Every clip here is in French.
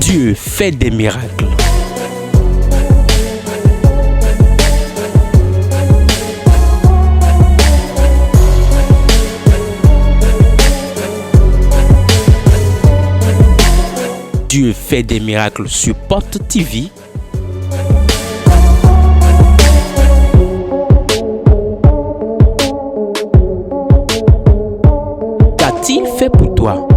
Dieu fait des miracles. Dieu fait des miracles sur Porte TV. Qu'a-t-il fait pour toi?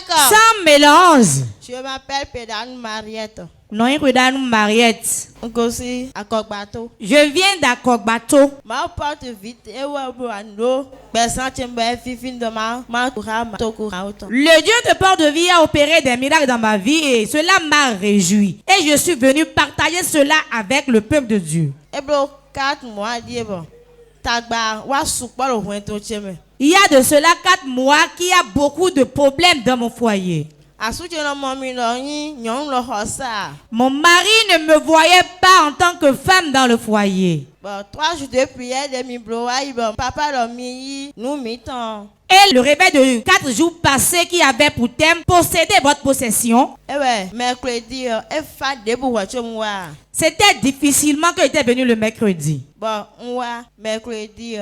Sans mélange. Je m'appelle Pédane Mariette. Non, il Mariette. Je viens d'Akogbato. Ma porte vite et Le Dieu de Port-de-Vie a opéré des miracles dans ma vie et cela m'a réjoui. Et je suis venu partager cela avec le peuple de Dieu. Il y a de cela 4 mois qu'il y a beaucoup de problèmes dans mon foyer. Mon mari ne me voyait pas en tant que femme dans le foyer. 3 jours de prière, papa l'a mis, nous mettons. Et le réveil de 4 jours passés qui avait pour thème posséder votre possession. Mercredi, c'était difficilement que j'étais venu le mercredi. Mercredi,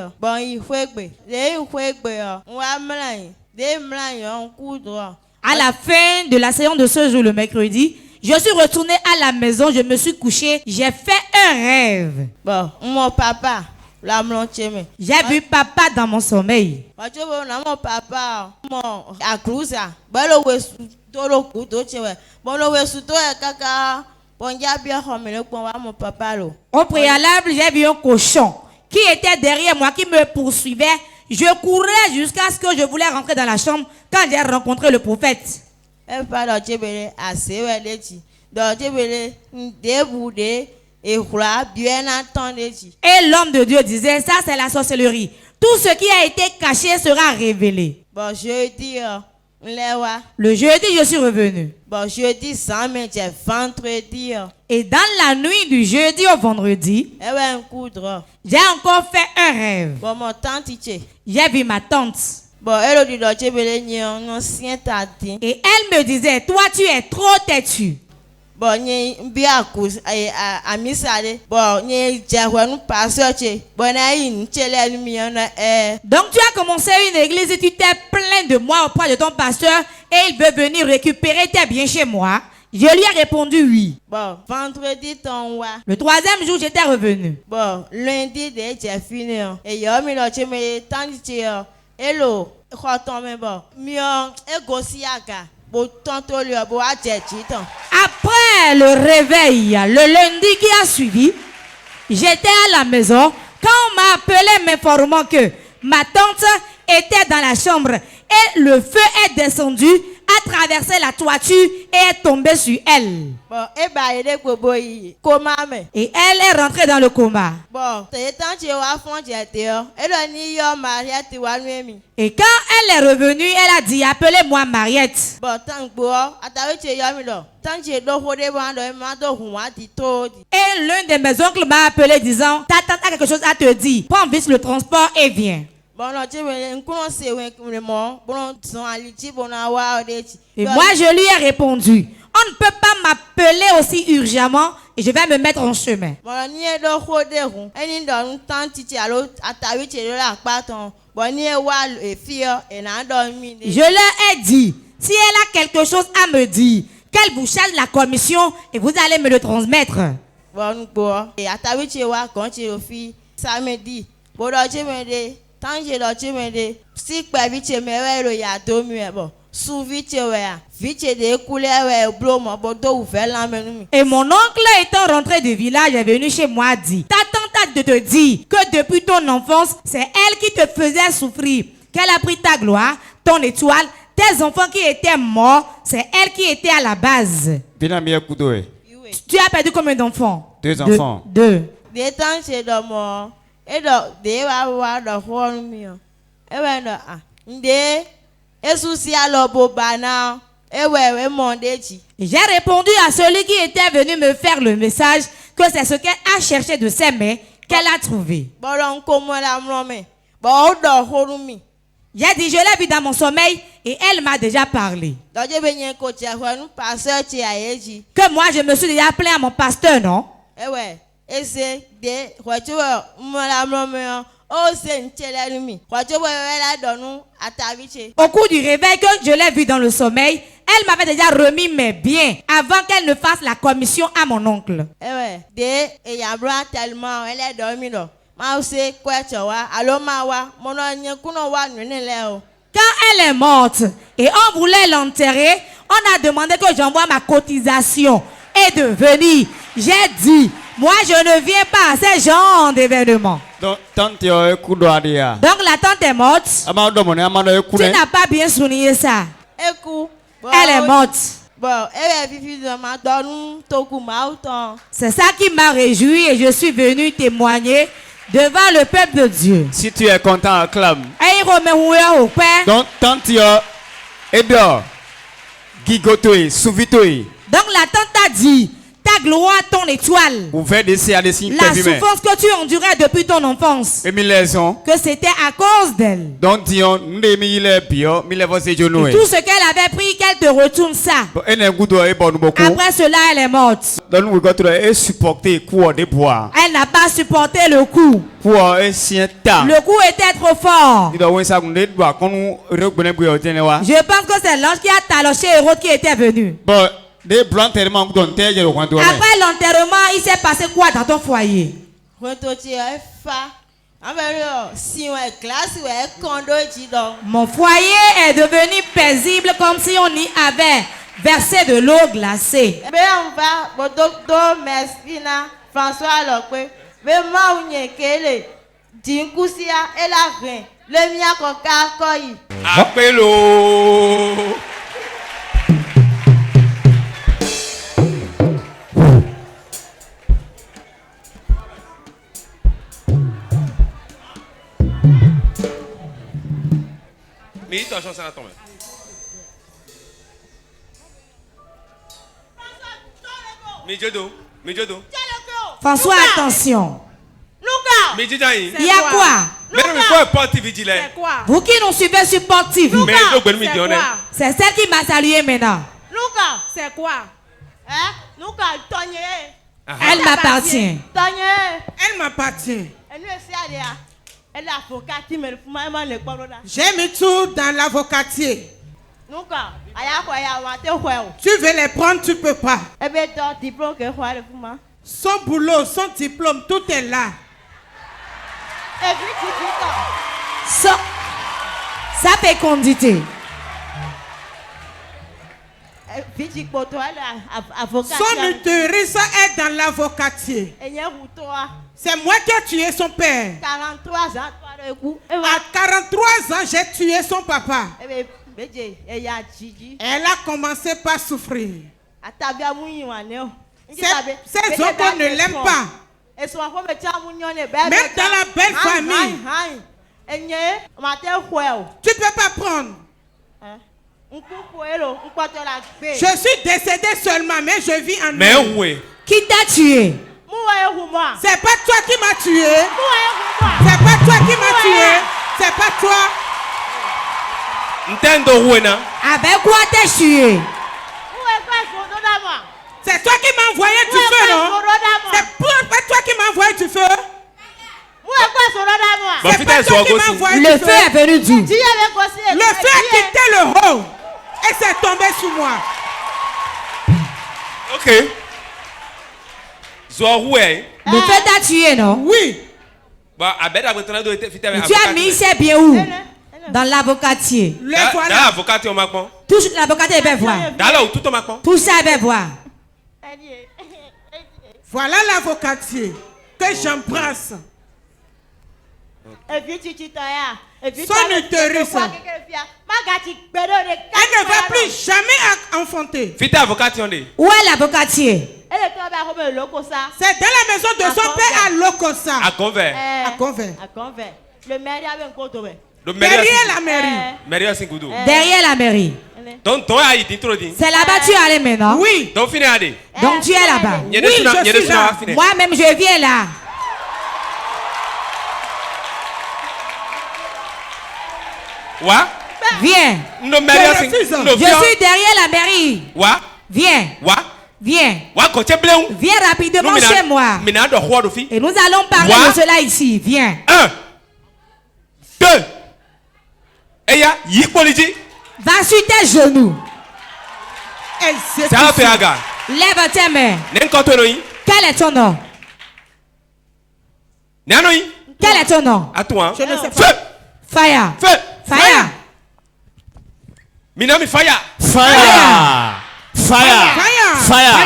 à la fin de la séance de ce jour, le mercredi, je suis retourné à la maison, je me suis couché, j'ai fait un rêve. Mon papa, j'ai vu papa dans mon sommeil. Mon papa, au préalable, j'ai vu un cochon qui était derrière moi, qui me poursuivait. Je courais jusqu'à ce que je voulais rentrer dans la chambre quand j'ai rencontré le prophète. Et l'homme de Dieu disait, ça c'est la sorcellerie. Tout ce qui a été caché sera révélé. Le jeudi, je suis revenu. Et dans la nuit du jeudi au vendredi, j'ai encore fait un rêve. J'ai vu ma tante. Et elle me disait, toi tu es trop têtu. Donc tu as commencé une église et tu t'es plaint de moi auprès de ton pasteur et il veut venir récupérer tes biens chez moi. Je lui ai répondu oui. Vendredi, le 3e jour, j'étais revenu. Lundi, j'ai fini. Et hello, après le réveil, le lundi qui a suivi, j'étais à la maison quand on m'a appelé m'informant que ma tante était dans la chambre et le feu est descendu, a traversé la toiture et est tombé sur elle. Et elle est rentrée dans le coma. Et quand elle est revenue, elle a dit, appelez-moi Mariette. Et l'un de mes oncles m'a appelé disant, ta tante a quelque chose à te dire. Prends vite le transport et viens. Et moi je lui ai répondu, on ne peut pas m'appeler aussi urgemment et je vais me mettre en chemin. Je leur ai dit, si elle a quelque chose à me dire, qu'elle vous charge la commission et vous allez me le transmettre. Et mon oncle étant rentré du village est venu chez moi a dit, ta tante a de te dire que depuis ton enfance, c'est elle qui te faisait souffrir, qu'elle a pris ta gloire, ton étoile, tes enfants qui étaient morts, c'est elle qui était à la base. Tu as perdu combien d'enfants? 2 enfants. 2. J'ai répondu à celui qui était venu me faire le message que c'est ce qu'elle a cherché de ses mains qu'elle a trouvé. J'ai dit, je l'ai vu dans mon sommeil et elle m'a déjà parlé. Que moi, je me suis déjà plaint à mon pasteur, non? Au cours du réveil que je l'ai vu dans le sommeil, elle m'avait déjà remis mes biens avant qu'elle ne fasse la commission à mon oncle. Quand elle est morte et on voulait l'enterrer, on a demandé que j'envoie ma cotisation et de venir. J'ai dit, moi je ne viens pas à ce genre d'événement. Donc la tante est morte. Tu n'as pas bien souligné ça. Elle est morte. C'est ça qui m'a réjoui et je suis venu témoigner devant le peuple de Dieu. Si tu es content, acclame. Donc la tante a dit, ta gloire, ton étoile. La souffrance que tu endurais depuis ton enfance. Que c'était à cause d'elle. Et tout ce qu'elle avait pris, qu'elle te retourne ça. Après cela, elle est morte. Elle n'a pas supporté le coup. Le coup était trop fort. Je pense que c'est l'ange qui a taloché Hérode qui était venu. Après l'enterrement, il s'est passé quoi dans ton foyer? Mon foyer est devenu paisible comme si on y avait versé de l'eau glacée. François, attention. Il y a quoi? Vous qui nous suivez sur Port TV. C'est celle qui m'a salué maintenant. C'est quoi? Elle m'appartient. Elle m'appartient. J'ai mis tout dans l'avocatier. Tu veux les prendre, tu peux pas. Son boulot, son diplôme, tout est là. Sa fécondité. Son utérus est dans l'avocatier. C'est moi qui ai tué son père. À 43 ans, j'ai tué son papa. Elle a commencé par souffrir. Ces hommes ne l'aiment pas. Même dans la belle famille. Tu ne peux pas prendre. Je suis décédé seulement, mais je vis en nous. Qui t'a tué? C'est pas toi qui m'as tué. C'est pas toi qui m'as tué. C'est pas toi. Avec quoi t'es tué? C'est toi qui m'as envoyé du feu, non? C'est pas toi qui m'as envoyé du feu. C'est pas toi qui m'as envoyé du feu. Le feu est venu d'où? Le feu a quitté le haut et c'est tombé sur moi. Ok. Le feu t'a tué, non? Oui. Tu as mis ses biens où? Dans l'avocatier. Voilà. Touche l'avocatier et bien voir. Touche ça et bien voir. Voilà l'avocatier que j'embrasse. Son utérus. Elle ne va plus jamais enfanter. Où est l'avocatier? C'est dans la maison de son père à Lokosa. À Convert. Derrière la mairie. Derrière la mairie. C'est là-bas tu es allé maintenant? Oui. Donc tu es là-bas? Oui, je suis là. Moi-même je viens là. Wa. Viens. Je suis derrière la mairie. Wa. Viens. Wa. Viens. Wa Viens rapidement chez moi. Et nous allons parler de cela ici. Viens. 1, 2. Eya, yipoliji. Va sur tes genoux. Ça fait aga. Lève tes mains. Nenkotonoi. Quel est ton nom? Nanoi. Quel est ton nom? À toi. Je ne sais pas. Feu. Fire. Feu. Fire. Minami fire. Fire. Fire. Fire.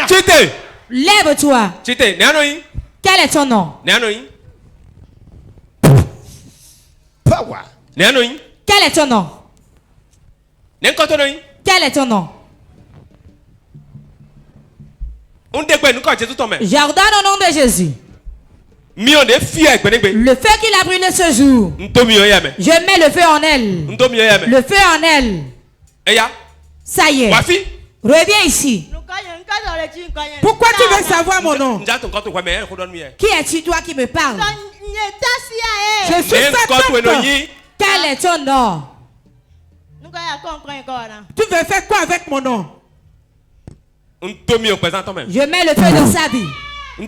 Chite. Lève-toi. Chite. Nanoi. Quel est ton nom? Nanoi. Nanoi. Quel est ton nom? Nenkotonoi. Quel est ton nom? J'ordonne au nom de Jésus. Le feu qu'il a brûlé ce jour. Je mets le feu en elle. Le feu en elle. Ça y est. Reviens ici. Pourquoi tu veux savoir mon nom? Qui es-tu toi qui me parles? Je suis sa tante. Quel est ton nom? Tu veux faire quoi avec mon nom? Je mets le feu dans sa vie. Je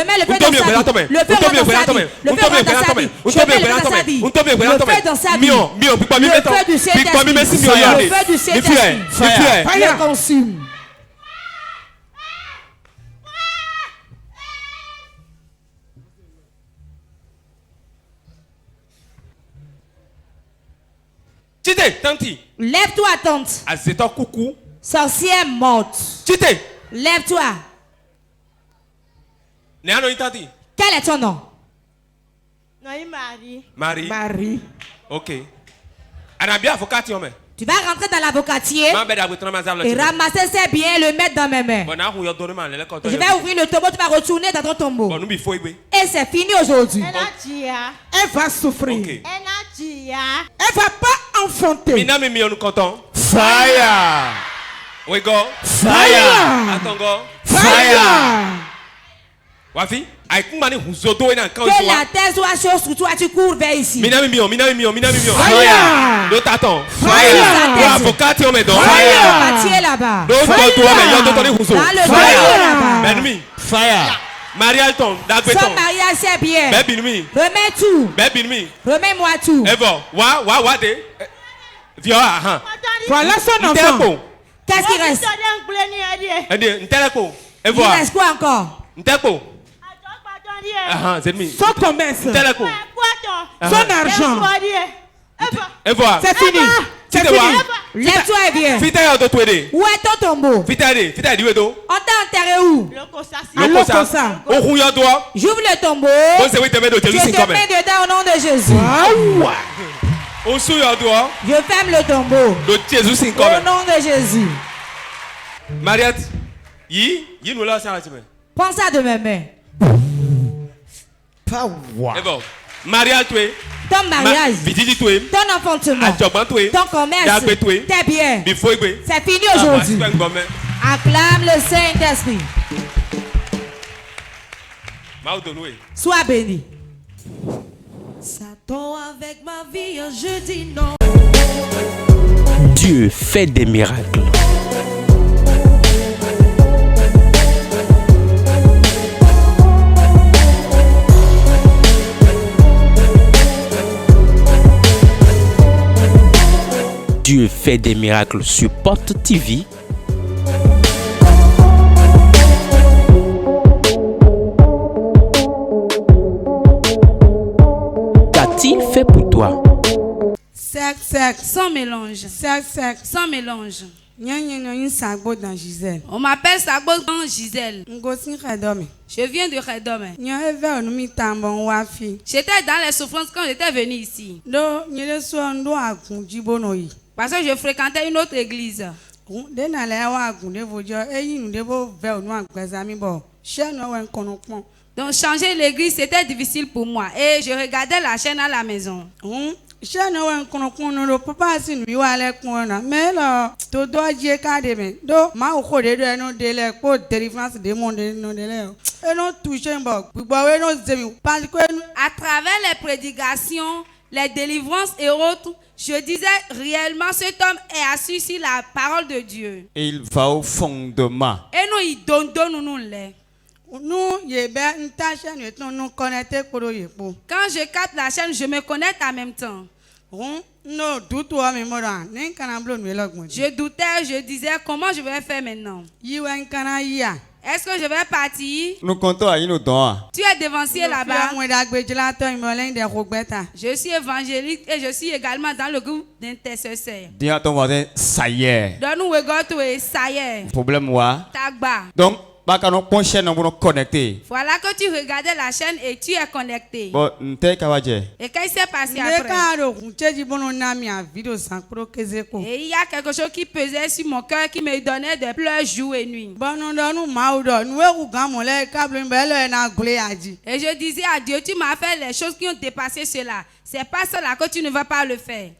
mets le feu dans sa vie. Le feu rentre dans sa vie. Le feu rentre dans sa vie. Je mets le feu dans sa vie. Le feu dans sa vie. Le feu du Saint-Esprit. Le feu du Saint-Esprit. Le consume. Lève-toi, tante. Sorcière morte. Lève-toi. Quel est ton nom? Marie. Ok. Tu vas rentrer dans l'avocatier et ramasser ses biens et le mettre dans mes mains. Je vais ouvrir le tombeau, tu vas retourner dans ton tombeau. Et c'est fini aujourd'hui. Elle va souffrir. Okay. Elle va pas enfanter. Fire. We go. Fire. Atongo. Fire. Wafi. Que la terre soit chaude sur toi, tu cours vers ici. Minami mio. Fire. Do taton. Fire. Avocat on me don. Fire là-bas. Do Dans le feu là-bas. Benmi. Fire. Marialton. Son Dagbeton. mariage c'est bien. Bebinmi. Remets tout. Bebinmi. Remets-moi tout. Evo. Wa de. Vio aha. Voilà son enfant. Qu'est-ce qui reste? Nteleko. Il Evo. reste quoi encore? Nteleko. Aha, c'est mi. Son commerce. Nteleko. Son argent. Evo. C'est fini. C'est fini. Lève-toi et viens. Fita ya do twede. Où est ton tombeau? Fita di wedo. On t'a enterré où? Alors comme ça. Ohun ya do. J'ouvre le tombeau. Bon c'est oui te mets de Je Jésus te comme. mets dedans au nom de Jésus. Osu ya do. Je ferme le tombeau. De Jésus Au comme. nom de Jésus. Mariette. Yi nous là ça tu me. Prends ça de mes mains. Evo. Maria toi. Ton mariage. Vididi toi. Ton enfantement. Adjogban toi. Ton commerce. Tes biens. C'est fini aujourd'hui. Acclame le Saint-Esprit. Sois béni. Satan avec ma vie, je dis non. Dieu fait des miracles. Dieu fait des miracles sur Porte TV. Qu'a-t-il fait pour toi? Sec, sans mélange. Sec, sans mélange. On m'appelle Sagbo dans Gisèle. Je viens de Redome. J'étais dans les souffrances quand j'étais venu ici. Parce que je fréquentais une autre église. Donc changer l'église c'était difficile pour moi. Et je regardais la chaîne à la maison. Je ne connais pas si nous allons connaître, mais là, tu dois dire qu'à demain, donc, ma ou quoi de nous délai pour délivrance des mondes nous délai. Et non toucher un bug, parce que à travers les prédications, les délivrances et autres, je disais réellement cet homme est assis sur la parole de Dieu. Et il va au fondement. Et nous, il donne nous les. nous, nous connecter pour le. Quand je capte la chaîne, je me connecte en même temps. Je doutais, je disais comment je vais faire maintenant. Est-ce que je vais partir? Nous comptons à une temps. Tu es devancier là-bas. Je suis évangélique et je suis également dans le groupe d'intercesseurs. Dis à ton voisin, ça y est. Donne-nous regarde et ça y est. Problème moi. Tagba. Donc, connecté. Voilà que tu regardais la chaîne et tu es connecté. Bon, et qu'est-ce qui s'est passé après? Et il y a quelque chose qui pesait sur mon cœur qui me donnait des pleurs jour et nuit. Et je disais à Dieu, tu m'as fait les choses qui ont dépassé cela. C'est pas cela que tu ne vas pas le faire.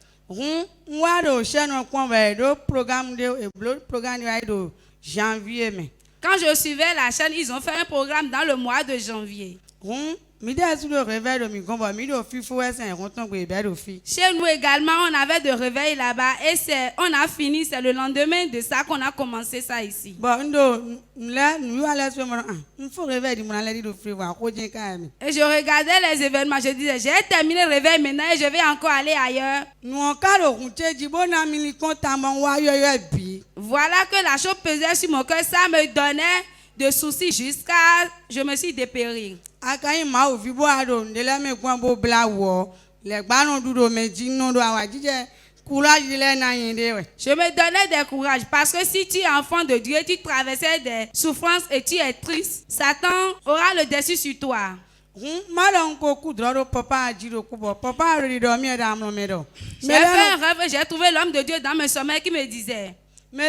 Quand je suivais la chaîne, ils ont fait un programme dans le mois de janvier. Chez nous également, on avait de réveil là-bas et on a fini, c'est le lendemain de ça qu'on a commencé ça ici. Et je regardais les événements, je disais, j'ai terminé le réveil maintenant et je vais encore aller ailleurs. Voilà que la chose pesait sur mon cœur, ça me donnait de soucis jusqu'à je me suis dépéri. Je me donnais des courage parce que si tu es enfant de Dieu, tu traversais des souffrances et tu es triste, Satan aura le dessus sur toi. J'ai fait un rêve, j'ai trouvé l'homme de Dieu dans mes sommeils qui me disait: il y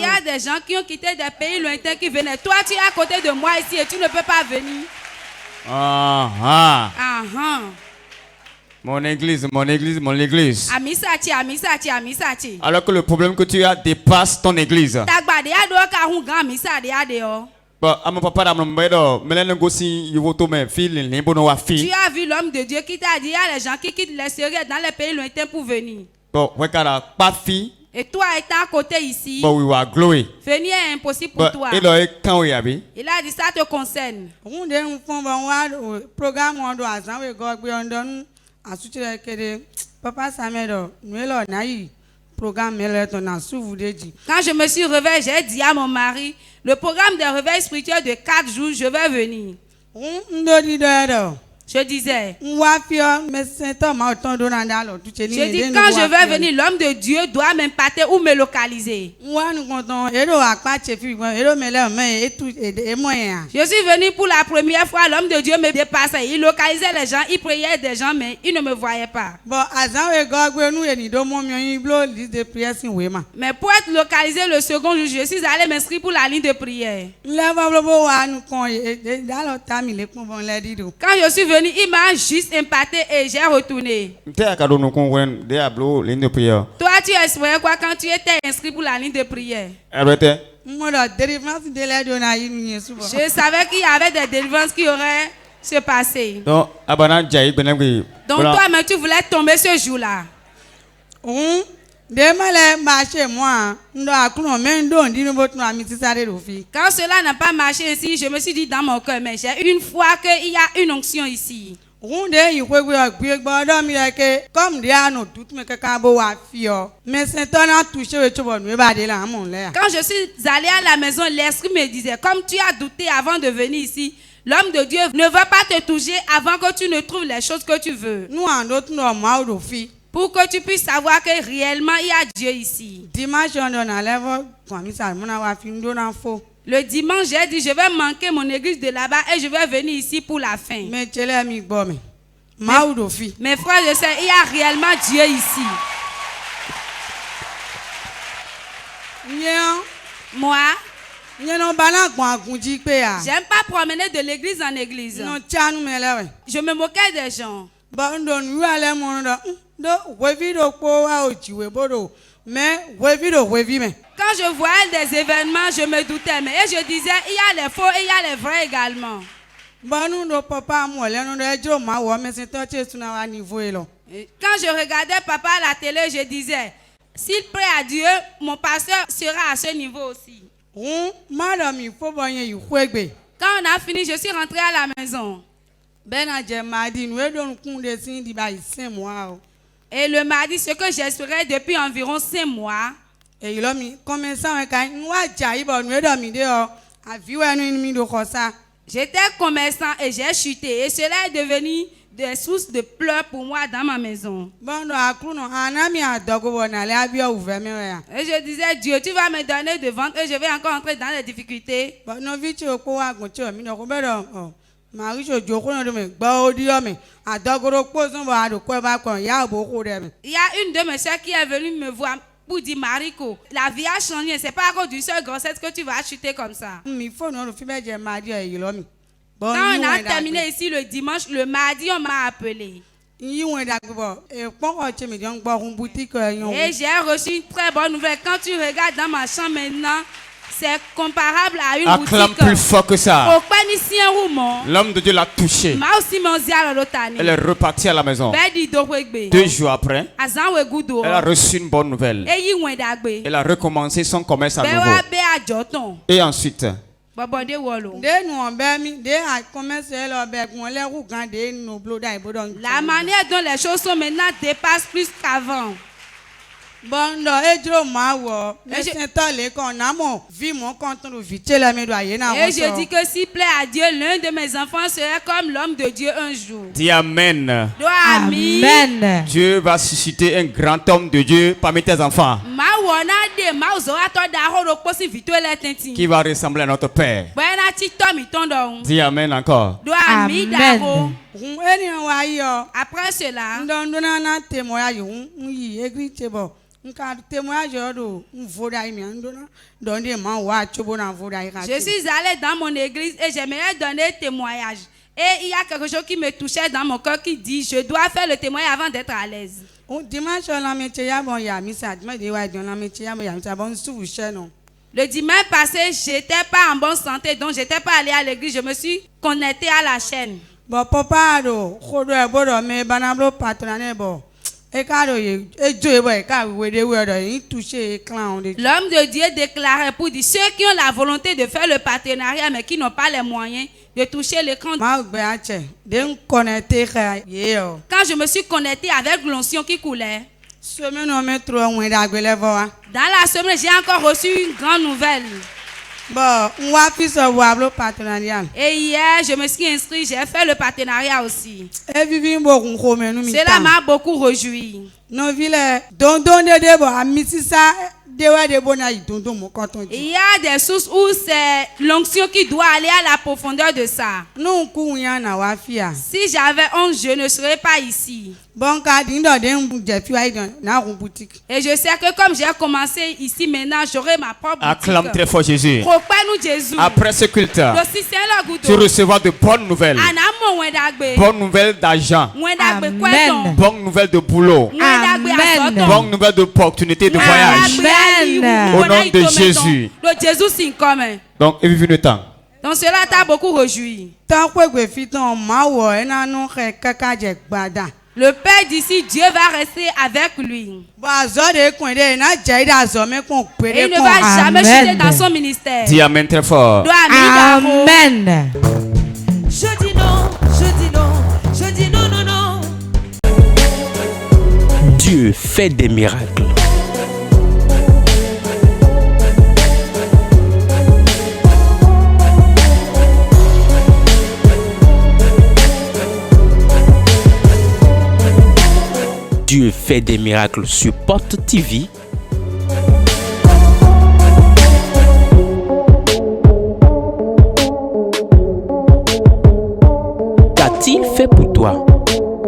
a des gens qui ont quitté des pays lointains qui venaient. Toi, tu es à côté de moi ici et tu ne peux pas venir. Mon église. Amisati. Alors que le problème que tu as dépasse ton église. Tu as vu l'homme de Dieu qui t'a dit, il y a les gens qui quittent l'extérieur dans les pays lointains pour venir. Et toi étant à côté ici, venir est impossible pour toi. Il a dit ça te concerne. Quand je me suis réveillée, j'ai dit à mon mari, le programme de réveil spirituel de 4 jours, je vais venir. Je disais, je dis quand je vais venir, l'homme de Dieu doit m'imparter ou me localiser. Je suis venu pour la première fois, l'homme de Dieu me dépassait. Il localisait les gens, il priait des gens, mais il ne me voyait pas. Mais pour être localisé le second jour, je suis allé m'inscrire pour la ligne de prière. Quand je suis venu, il m'a juste imparté et j'ai retourné. Toi, tu espérais quoi quand tu étais inscrit pour la ligne de prière? Je savais qu'il y avait des délivrances qui auraient se passé. Donc toi, mais tu voulais tomber ce jour-là. Quand cela n'a pas marché ici, je me suis dit dans mon cœur, mais j'ai une foi qu'il y a une onction ici. Quand je suis allé à la maison, l'esprit me disait, comme tu as douté avant de venir ici, l'homme de Dieu ne va pas te toucher avant que tu ne trouves les choses que tu veux. Pour que tu puisses savoir que réellement il y a Dieu ici. Le dimanche, j'ai dit, je vais manquer mon église de là-bas et je vais venir ici pour la fin. Mes frères, je sais, il y a réellement Dieu ici. Moi, J'aime pas promener de l'église en église. Je me moquais des gens. Quand je voyais des événements, je me doutais. Mais et je disais, il y a les faux et il y a les vrais également. Quand je regardais papa à la télé, je disais, s'il prie à Dieu, mon pasteur sera à ce niveau aussi. Quand on a fini, je suis rentrée à la maison. Et le mardi, ce que j'espérais depuis environ 5 mois, j'étais commerçant et j'ai chuté. Et cela est devenu des sources de pleurs pour moi dans ma maison. Et je disais, Dieu, tu vas me donner de vente et je vais encore entrer dans les difficultés. Il y a une de mes soeurs qui est venue me voir pour dire, Mariko, la vie a changé. C'est pas à cause d'une seule grossesse que tu vas chuter comme ça. Quand on a terminé ici le dimanche, le mardi, on m'a appelé. Et j'ai reçu une très bonne nouvelle. Quand tu regardes dans ma chambre maintenant, c'est comparable à une boutique. Acclame plus fort que ça. L'homme de Dieu l'a touché. Elle est repartie à la maison. 2 jours après, elle a reçu une bonne nouvelle. Elle a recommencé son commerce à nouveau. Et ensuite, la manière dont les choses sont maintenant dépasse plus qu'avant. Et je dis que s'il plaît à Dieu, l'un de mes enfants serait comme l'homme de Dieu un jour. Dis Amen. Amen. Dieu va susciter un grand homme de Dieu parmi tes enfants qui va ressembler à notre Père. Dis Amen encore. Amen. Après cela, je suis allée dans mon église et j'aimerais donner témoignage. Et il y a quelque chose qui me touchait dans mon cœur qui dit, je dois faire le témoignage avant d'être à l'aise. Le dimanche passé, j'étais pas en bonne santé, donc j'étais pas allée à l'église. Je me suis connectée à la chaîne. L'homme de Dieu déclarait pour dire ceux qui ont la volonté de faire le partenariat mais qui n'ont pas les moyens de toucher l'écran. Quand je me suis connectée avec l'onction qui coulait, dans la semaine, j'ai encore reçu une grande nouvelle. Et hier, je me suis inscrit, j'ai fait le partenariat aussi. Cela m'a beaucoup réjoui. Il y a des sources où c'est l'onction qui doit aller à la profondeur de ça. Si j'avais honte, je ne serais pas ici. Et je sais que comme j'ai commencé ici maintenant, j'aurai ma propre boutique. Acclame très fort Jésus. Jésus. Après ce culte, tu recevras de bonnes nouvelles. Bonnes nouvelles d'argent. Amen. Bonnes nouvelles de boulot. Amen. Bonnes nouvelles d'opportunités de voyage. Amen. Au nom de Jésus. Donc, et le temps. Donc cela t'a beaucoup réjoui. Le Père d'ici, Dieu va rester avec lui. Et il ne va jamais chuter dans son ministère. Dis Amen très fort. Amen. Je dis non, je dis non, je dis non, non, non. Dieu fait des miracles. Dieu fait des miracles sur Porte TV.